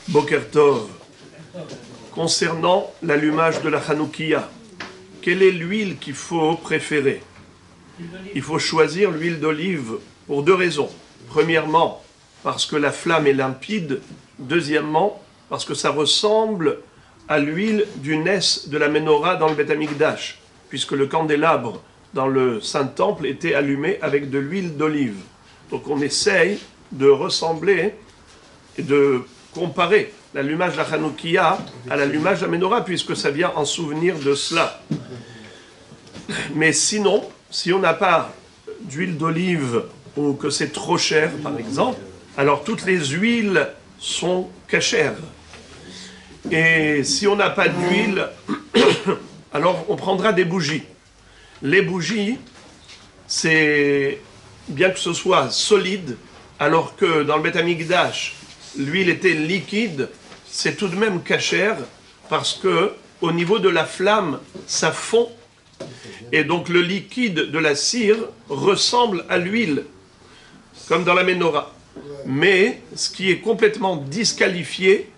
Boker Tov. Concernant l'allumage de la Hanoukia, quelle est l'huile qu'il faut préférer? Il faut choisir l'huile d'olive pour deux raisons. Premièrement, parce que la flamme est limpide. Deuxièmement, parce que ça ressemble à l'huile du Nes de la Ménorah dans le Beth Amikdash, puisque le candélabre dans le Saint-Temple était allumé avec de l'huile d'olive. Donc on essaye de ressembler et de comparer l'allumage de la Hanoukia à l'allumage de la Ménorah, puisque ça vient en souvenir de cela. Mais sinon, si on n'a pas d'huile d'olive ou que c'est trop cher, par exemple, alors toutes les huiles sont cachères. Et si on n'a pas d'huile, alors on prendra des bougies. Les bougies, c'est bien que ce soit solide, alors que dans le Beth Amikdash, l'huile était liquide, c'est tout de même cachère, parce que au niveau de la flamme, ça fond. Et donc le liquide de la cire ressemble à l'huile, comme dans la Ménorah. Mais ce qui est complètement disqualifié,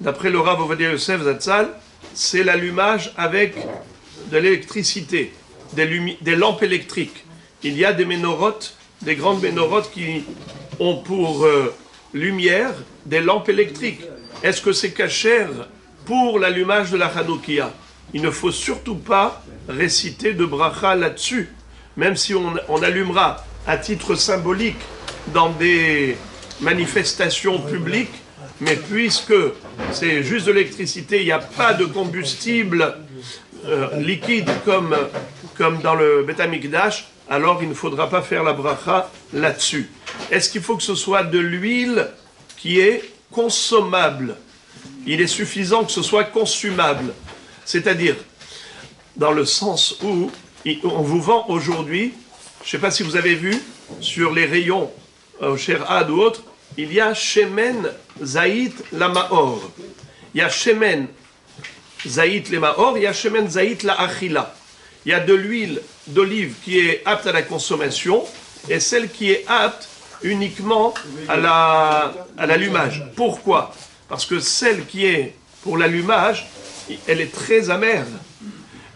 d'après le Rav Ovadia Yosef Zatzal, c'est l'allumage avec de l'électricité, des lampes électriques. Il y a des ménorotes, des grandes ménorotes qui ont pour lumière des lampes électriques. Est-ce que c'est cachère pour l'allumage de la Hanoukia? Il ne faut surtout pas réciter de bracha là-dessus, même si on allumera à titre symbolique dans des manifestations publiques, mais puisque c'est juste de l'électricité, il n'y a pas de combustible liquide comme dans le Beth Amikdash, alors il ne faudra pas faire la bracha là-dessus. Est-ce qu'il faut que ce soit de l'huile qui est consommable? Il est suffisant que ce soit consumable. C'est-à-dire, dans le sens où on vous vend aujourd'hui, je ne sais pas si vous avez vu, sur les rayons au Sherad ou autre, il y a Shemen Zaït la Maor. Il y a Shemen Zaït le Maor, il y a Shemen Zaït la Achila. Il y a de l'huile d'olive qui est apte à la consommation et celle qui est apte uniquement à l'allumage. Pourquoi? Parce que celle qui est pour l'allumage, elle est très amère.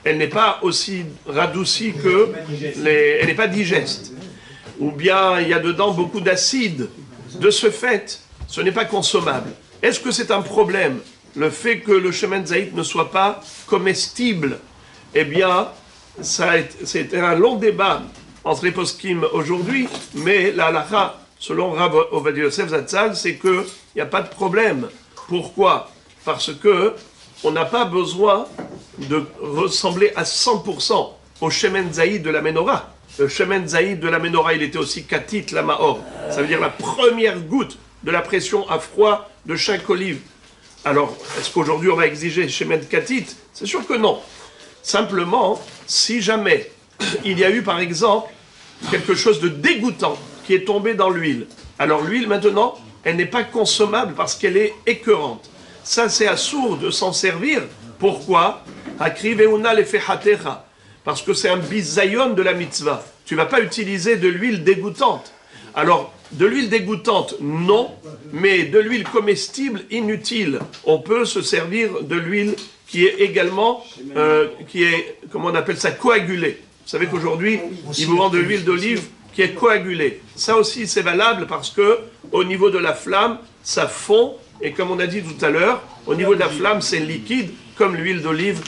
Elle n'est pas aussi radoucie que elle n'est pas digeste. Ou bien il y a dedans beaucoup d'acide. De ce fait, ce n'est pas consommable. Est-ce que c'est un problème, le fait que le Shemen Zaït ne soit pas comestible? Eh bien, c'est un long débat entre les poskim aujourd'hui, mais la halakha, selon Rav Ovadia Yosef Zatzal, c'est qu'il n'y a pas de problème. Pourquoi? Parce que on n'a pas besoin de ressembler à 100% au Shemen Zaït de la Ménorah. Le Shemen Zaït de la Ménorah, il était aussi Katit la Maor. Ça veut dire la première goutte de la pression à froid de chaque olive. Alors, est-ce qu'aujourd'hui on va exiger Shemen Katit? C'est sûr que non. Simplement, si jamais il y a eu par exemple quelque chose de dégoûtant qui est tombé dans l'huile, alors l'huile maintenant, elle n'est pas consommable parce qu'elle est écœurante. Ça, c'est assourd de s'en servir. Pourquoi? Akriveuna lefehatecha. Parce que c'est un bisayon de la mitzvah. Tu ne vas pas utiliser de l'huile dégoûtante. Alors, de l'huile dégoûtante, non, mais de l'huile comestible, inutile. On peut se servir de l'huile qui est également, comment on appelle ça, coagulée. Vous savez qu'aujourd'hui, ils vous vendent de l'huile d'olive qui est coagulée. Ça aussi, c'est valable parce que au niveau de la flamme, ça fond. Et comme on a dit tout à l'heure, au niveau de la flamme, c'est liquide, comme l'huile d'olive.